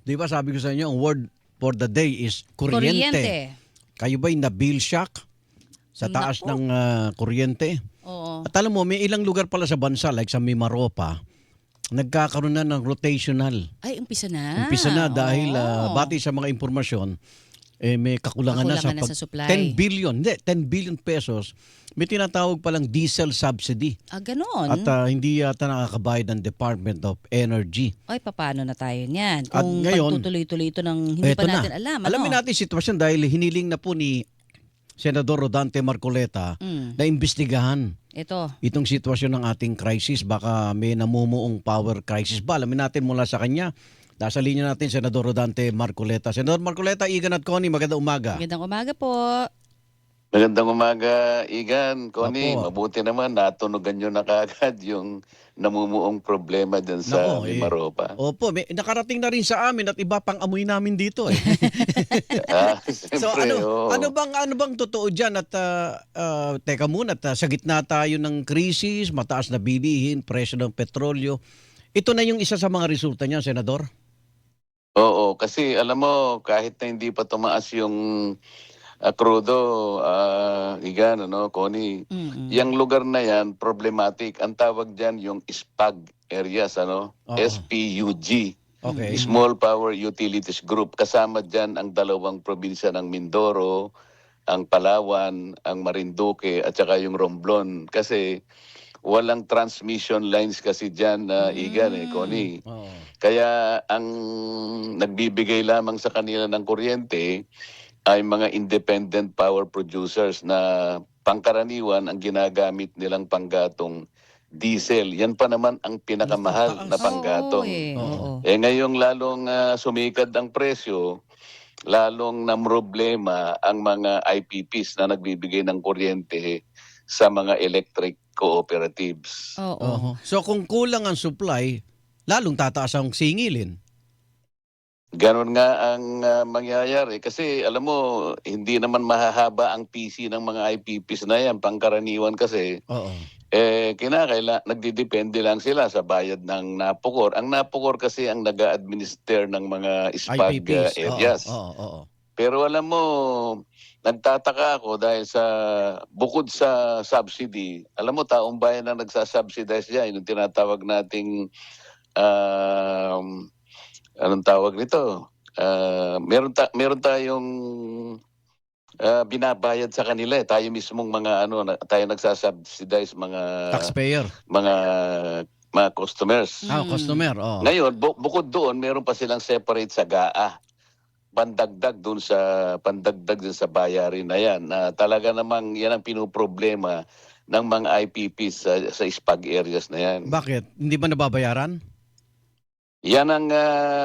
Di ba sabi ko sa inyo, ang word for the day is kuryente. Kuryente. Kayo ba'y na-bill shock sa taas Naku. ng kuryente? Oo. At alam mo, may ilang lugar pala sa bansa, like sa Mimaropa, nagkakaroon na ng rotational. Ay, umpisa na. Umpisa na dahil Oo. bati sa mga impormasyon, may kakulangan na Kakulangan na sa sa supply. 10 billion, hindi, 10 billion pesos, may tinatawag palang diesel subsidy. Ganon. At hindi yata nakakabayad ng Department of Energy. Ay, papaano na tayo niyan? At Kung ngayon, pagtutuloy-tuloy ito ng hindi pa eto natin na. alam. Alamin ano? natin yung sitwasyon dahil hiniling na po ni Senador Rodante Marcoleta Mm. na imbestigahan Ito. itong sitwasyon ng ating crisis. Baka may namumuong power crisis ba? Alamin natin mula sa kanya. Nasa linya natin, Senador Rodante Marcoleta. Senador Marcoleta, Igan at Connie, magandang umaga. Magandang umaga po. Magandang umaga, Igan, Connie. Opo. Mabuti naman, natunugan nyo na kaagad yung namumuong problema dyan sa Nako, Mimaropa. Opo, may, nakarating na rin sa amin at iba pang amoy namin dito eh. So Siyempre, oo. ano bang totoo diyan at teka muna at sa gitna tayo ng krisis, mataas na bilihin, presyo ng petrolyo. Ito na yung isa sa mga resulta niya, Senador. Oo, kasi alam mo, kahit na hindi pa tumaas yung krudo, Igan, Connie, Mm-mm. yung lugar na yan, problematic. Ang tawag dyan yung SPUG areas, Oo. SPUG. Okay. Small Power Utilities Group. Kasama dyan ang dalawang probinsya ng Mindoro, ang Palawan, ang Marinduque, at saka yung Romblon. Kasi walang transmission lines kasi dyan, Igan, Connie. Oo. Kaya ang nagbibigay lamang sa kanila ng kuryente ay mga independent power producers na pangkaraniwan ang ginagamit nilang panggatong diesel. Yan pa naman ang pinakamahal Naku, na taas. panggatong. Oo. Ngayong lalong sumikad ang presyo, lalong namroblema ang mga IPPs na nagbibigay ng kuryente sa mga electric cooperatives. Oo. Oo. So kung kulang ang supply, lalong tataas ang singilin. Ganon nga ang mangyayari kasi alam mo, hindi naman mahahaba ang PC ng mga IPPs na yan. Pangkaraniwan kasi, Oo. nagdidepende lang sila sa bayad ng NAPOCOR. Ang NAPOCOR kasi ang nag-a-administer ng mga SPUG IPPs. areas. Oo. Pero alam mo, nagtataka ako dahil bukod sa subsidy, alam mo, taong bayan na nagsasubsidize dyan, yung tinatawag nating, anong tawag nito? Meron tayong binabayad sa kanila eh. Tayo mismong tayo nagsasubsidize Taxpayer. mga customers. Customer. Oo. Ngayon, bukod doon, meron pa silang separate sa GAA. Pandagdag dun sa bayarin na yan. Na talaga namang yan ang pinoproblema ng mga IPPs sa SPUG areas na yan. Bakit? Hindi ba nababayaran? Yan ang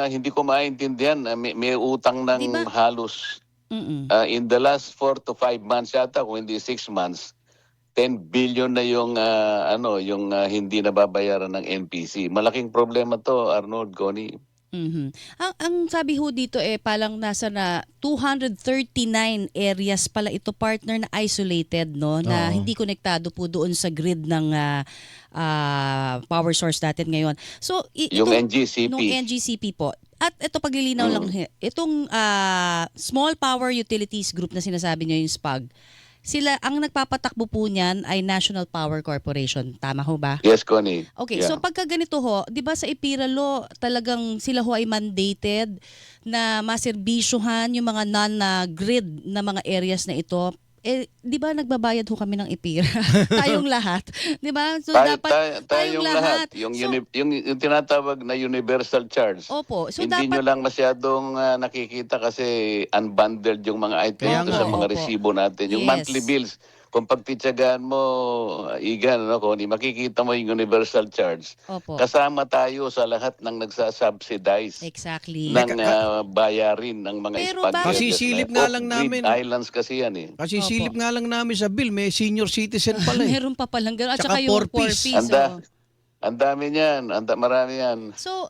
hindi ko maintindihan. May utang ng Di ba? halos Mm-mm. in the last 4 to 5 months yata, kung hindi 6 months, 10 billion na yung hindi nababayaran ng NPC. Malaking problema to, Arnold, Connie. Mhm. Ang sabi ho dito palang nasa na 239 areas pala ito, partner, na isolated, no, na Oo. hindi konektado po doon sa grid ng power source natin ngayon. So Yung itong NGCP. nung NGCP po. At ito, paglilinaw lang, itong Small Power Utilities Group na sinasabi niyo, yung SPUG, sila, ang nagpapatakbo po niyan ay National Power Corporation. Tama ho ba? Yes, Connie. Okay, Yeah. so pagka ganito ho, 'di ba sa IPIRA law, talagang sila ho ay mandated na maserbisyuhan yung mga non-grid na mga areas na ito. 'Di ba nagbabayad ho kami ng IPIRA? Tayong lahat, 'di ba? So dapat tayong lahat. Yung, So, yung tinatawag na universal charge. opo. So Hindi nyo dapat lang masyadong nakikita kasi unbundled yung mga items Kaya doon nga, sa mga opo. resibo natin. Yung Yes. monthly bills, kung pagtitsagaan mo, Igan, Connie, makikita mo yung universal charge. opo. Kasama tayo sa lahat ng nagsasubsidize Exactly. ng bayarin ng mga Pero SPUG bakit- areas na Kasisilip yan. nga Off-grid lang namin. islands kasi yan eh. Kasi Opo. silip nga lang namin sa bill, may senior citizen pala eh. Meron pa palang gano'n. At Tsaka saka yung 4 piece. piece. Ang dami niyan, marami yan. So,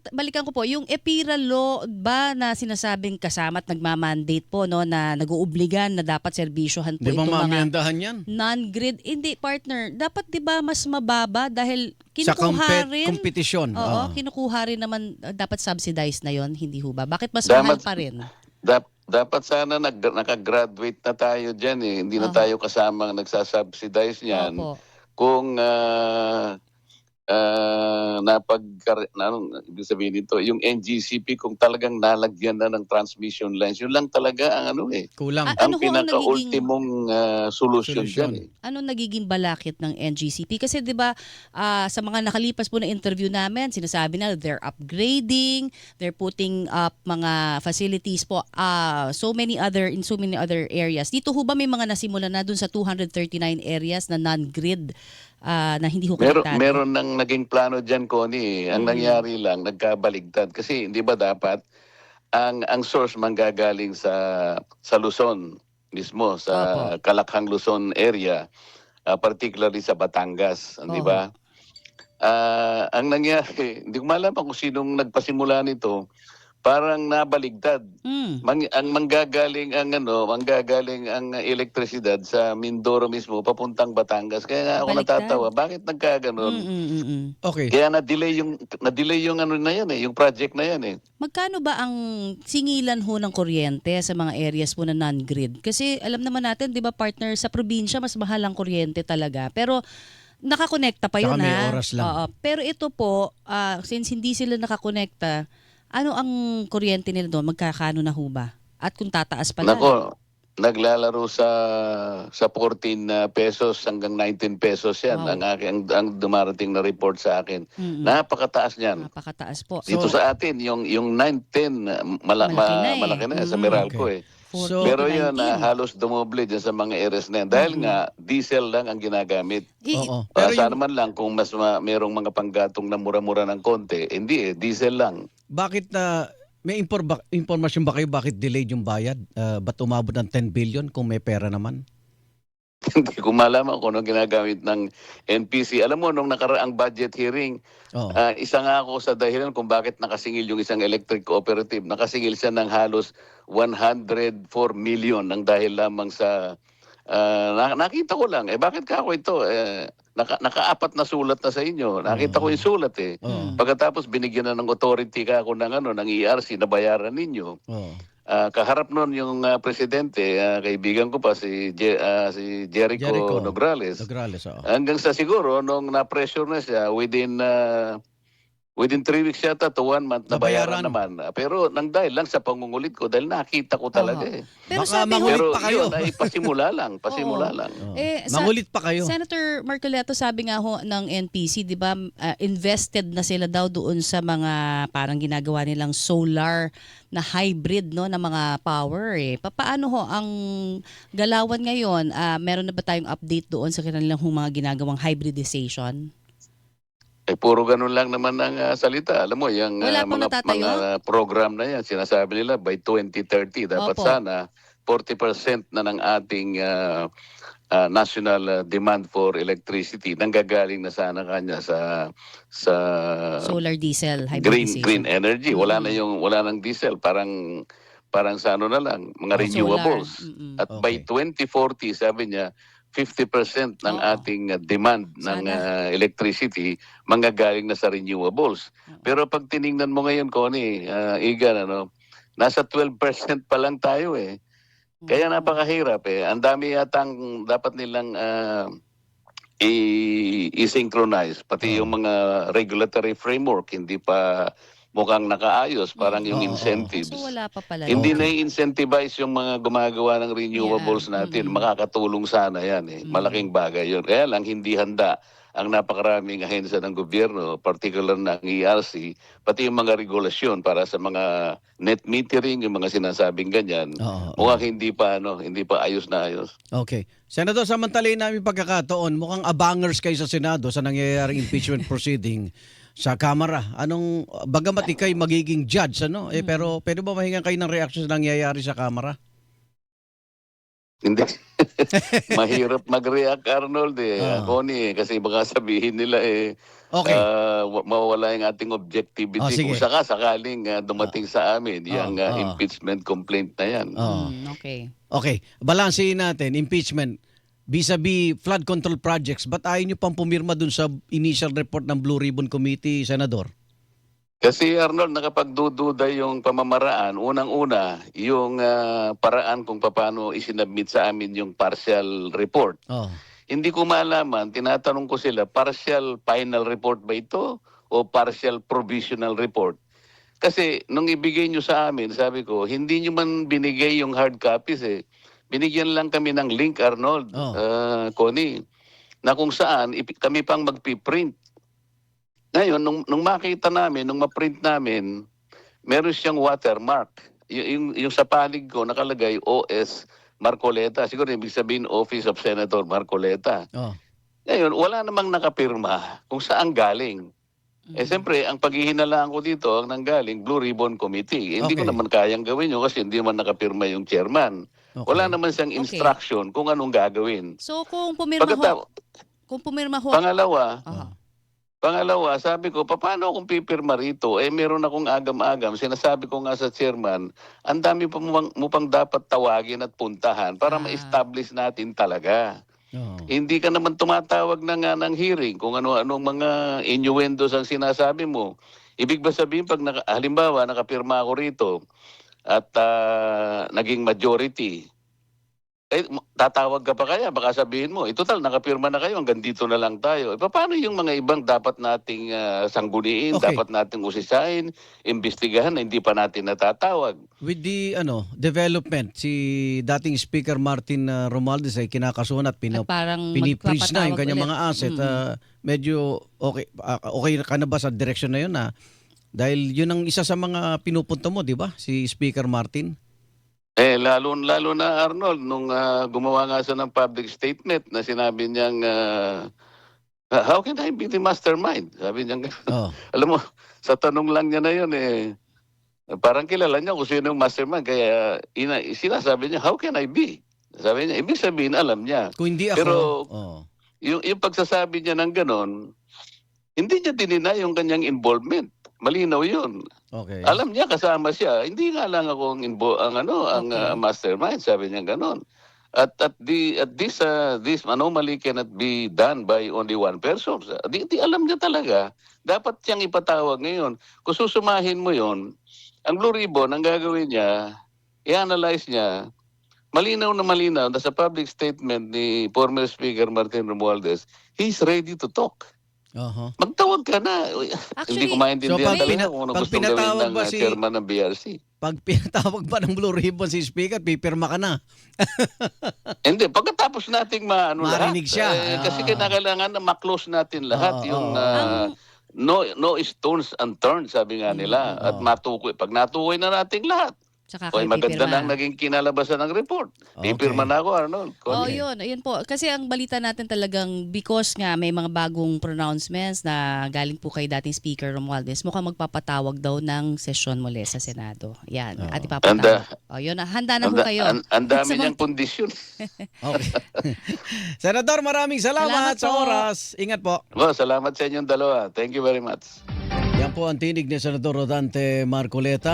balikan ko po, yung EPIRA law ba na sinasabing kasama at nagmamandate po, no, na nag-uubligan na dapat serbisyohan po Di ba itong mga mamiyandahan yan? non-grid? Hindi, partner. Dapat 'di ba mas mababa dahil Sa kinukuha rin. kompetisyon. Oo, Oo. kinukuha rin naman, dapat subsidized na 'yon, hindi ho ba? Bakit mas Dapat- mahal pa rin? Dapat sana nakagraduate na tayo dyan eh. Hindi na Aha. tayo kasamang nagsasubsidize niyan. Opo. Kung anong ibig sabihin nito, yung NGCP kung talagang nalagyan na ng transmission lines, yun lang talaga ang Kulang. Ano ang ho ang pinaka-ultimong solusyon dyan eh. Ano nagiging balakid ng NGCP? Kasi 'di ba sa mga nakalipas po na interview namin, sinasabi na they're upgrading, they're putting up mga facilities po in so many other areas. Dito ho ba may mga nasimula na dun sa 239 areas na non-grid na hindi ho konektado? Meron nang naging plano dyan, Connie. Ang nangyari lang, nagkabaligtad. Kasi hindi ba dapat ang source manggagaling sa Luzon mismo, sa Opo. Kalakhang Luzon area, particularly sa Batangas, di Oo. ba? Ang nangyari, hindi ko malaman kung sinong nagpasimula nito, parang nabaligtad. Ang manggagaling ang elektrisidad sa Mindoro mismo papuntang Batangas. Kaya nga ako Baliktad. natatawa, bakit nagkaganon? Okay. Kaya na-delay yung ano na yan eh, yung project na yan eh. Magkano ba ang singilan ho ng kuryente sa mga areas po na non-grid? Kasi alam naman natin, 'di ba, partner, sa probinsya mas mahal ang kuryente talaga. Pero nakakonekta pa yun, Saka may ha? oras lang. Oo. Pero ito po, since hindi sila nakakonekta, ano ang kuryente nila doon? Magkakano na ho ba? At kung tataas pala? Nako, naglalaro sa 14 pesos hanggang 19 pesos yan. Wow. Ang dumarating na report sa akin. Napakataas niyan. Napakataas po. Dito sa atin, yung 9-10, malaki na sa Meralco Okay. eh. 40 So- Pero to yun, 19. halos dumoble dyan sa mga areas na yan. Dahil nga, diesel lang ang ginagamit. Oo. Pero Sana man lang kung merong mga panggatong na mura-mura ng konti, hindi diesel lang. bakit may impormasyon ba kayo bakit delayed yung bayad? Ba't umabot ng 10 billion kung may pera naman? Hindi ko malaman kung anong ginagamit ng NPC. Alam mo, nung nakaraang budget hearing, Oo. isa nga ako sa dahilan kung bakit nakasingil yung isang electric cooperative. Nakasingil siya ng halos 104 million ng dahil lamang sa... nakita ko lang, bakit ka ako ito? Naka-apat na sulat na sa inyo. Nakita ko yung sulat eh. Oo. Pagkatapos binigyan na ng authority ka ako ng ERC na bayaran ninyo. Oo. Kaharap nun yung presidente, kaibigan ko pa si Jericho Nograles. Nograles, oo. Hanggang sa siguro nung na-pressure na siya within 3 weeks yata to 1 month Nabayaran. nabayaran naman. Pero nang dahil lang sa pangungulit ko dahil nakita ko talaga eh. Pero Baka sabi ho, mangulit Pero pa kayo. yun ay pasimula lang, pasimula Oo. lang. Oo. Mangulit Mangulit pa kayo. Senator Marcoleto, sabi nga ho ng NPC, 'di ba, invested na sila daw doon sa mga parang ginagawa nilang solar na hybrid, no, na mga power eh. Paano ho ang galawan ngayon? Meron na ba tayong update doon sa kanilang mga ginagawang hybridization? Puro ganun lang naman ang salita. Alam mo, yung Wala pang natatayo? mga program na yan, sinasabi nila by 2030, dapat Opo. sana 40% na ng ating national demand for electricity nanggagaling na sana kanya sa Solar diesel green hybridization. energy. Wala nang diesel, parang sa ano na lang, mga renewables. Solar. At by Okay. 2040, sabi niya, 50% ng Oo. ating demand ng Sana. electricity manggagaling na sa renewables. Pero pag tiningnan mo ngayon, Connie, Igan, nasa 12% pa lang tayo eh. Kaya napakahirap eh. Ang dami yatang dapat nilang i-synchronize. Pati yung mga regulatory framework, hindi pa mukhang nakaayos. Parang yung Oo. incentives. So wala pa pala. Hindi Okay. na-incentivize yung mga gumagawa ng renewables natin. Makakatulong sana yan eh. Malaking bagay yun. Kaya lang hindi handa ang napakaraming ahensya ng gobyerno, particular ng ERC, pati yung mga regulasyon para sa mga net metering, yung mga sinasabing ganyan. Oo. Mukhang hindi pa ayos na ayos. Okay. Senador, samantalin namin pagkakataon, mukhang abangers kayo sa Senado sa nangyayaring impeachment proceeding sa Kamara. Bagamat ikay magiging judge, pero pwede ba mahingan kayo ng reaction sa nangyayari sa Kamara? Hindi. mahirap mag-react, Arnold Connie, kasi baka sabihin nila Okay. mawawala yung ating objectivity Sige. kung sakaling dumating sa amin yung oo. impeachment complaint na yan. Oo. Okay. Okay, balansehin natin, impeachment. Vis-a-vis flood control projects, ba't ayaw nyo pang pumirma dun sa initial report ng Blue Ribbon Committee, Senador? Kasi Arnold, nakapagdududa yung pamamaraan. Unang-una, yung paraan kung paano isinabmit sa amin yung partial report. Oh. Hindi ko malaman, tinatanong ko sila, partial final report ba ito o partial provisional report? Kasi nung ibigay nyo sa amin, sabi ko, hindi nyo man binigay yung hard copies Binigyan lang kami ng link, Arnold, Connie, na kung saan kami pang magpiprint. Ngayon, nung makita namin, nung ma-print namin, meron siyang watermark. Yung sa panig ko nakalagay OS Marcoleta. Siguro ibig sabihin Office of Senator Marcoleta. Oh. Ngayon, wala namang nakapirma kung saan galing. Siyempre, ang paghihinalaan ko dito, ang nanggaling, Blue Ribbon Committee. Hindi ko Okay. naman kayang gawin yun kasi hindi man nakapirma yung chairman. Okay. Wala naman siyang instruction kung anong gagawin. So kung pumirma ho, Pangalawa, Aha. Pangalawa, sabi ko, paano kung pipirma rito? Meron akong agam-agam. Sinasabi ko nga sa chairman, ang dami mo pang dapat tawagin at puntahan para ma-establish natin talaga. Oh. Hindi ka naman tumatawag na nga ng hearing kung ano-anong mga innuendos ang sinasabi mo. Ibig ba sabihin, halimbawa, nakapirma ako rito at naging majority, tatawag ka pa kaya? Baka sabihin mo, total, nakapirma na kayo, hanggang dito na lang tayo. Paano yung mga ibang dapat nating sangguniin, Okay. dapat nating usisain, imbestigahan na hindi pa natin natatawag? With the development, si dating Speaker Martin Romualdez ay kinakasuhan at at parang pinipreach na yung magpapatawag kanyang ulit. mga asset. Medyo okay, okay ka na ba sa direction na yun dahil yun ang isa sa mga pinupunto mo, di ba? Si Speaker Martin. Lalo na Arnold, nung gumawa nga siya ng public statement na sinabi niyang, how can I be the mastermind? Sabi niya, Oh. alam mo, sa tanong lang niya na yun parang kilala niya kung sino yung mastermind. Kaya sinasabi niya, how can I be? Sabi niya, ibig sabihin, alam niya. Kung hindi ako, Pero oh. yung pagsasabi niya ng ganon, hindi niya dinina yung kanyang involvement. Malinaw yun. Okay. Alam niya kasama siya. Hindi nga lang ako ang mastermind, sabi niya ganon. At this anomaly cannot be done by only one person. Di alam niya talaga. Dapat siyang ipatawag ngayon. Kung susumahin mo yon, ang Blue Ribbon, ang gagawin niya, i-analyze niya, malinaw na sa public statement ni former Speaker Martin Romualdez, he's ready to talk. Uh-huh. Magtawag ka na. Actually, Hindi ko maintindihan So, talaga kung ano pag gustong pinatawag gawin ng ba chairman ng BRC. Pag pinatawag ba ng Blue Ribbon si Speaker, pipirma ka na. Hindi, pagkatapos nating Marinig lahat, siya. kasi kailangan na ma-close natin lahat yung no stones unturned, sabi nga nila, at matukoy. Pag natukoy na nating lahat, Tsaka oy, kayo maganda pipirma. na ang naging kinalabasan ng report. Okay. Pipirma na ako, Arnold. Oh, Connie. ayun po. Kasi ang balita natin talagang because nga may mga bagong pronouncements na galing po kay dating Speaker Romualdez, mukhang magpapatawag daw ng sesyon muli sa Senado. Yan, at ipapatawag. Yun, handa na ho kayo. Ang dami niyang kondisyon. Okay. Senador, maraming salamat Salamat sa po. oras. Ingat po. Salamat sa inyong dalawa. Thank you very much. Yan po ang tinig ni Senador Rodante Marcoleta.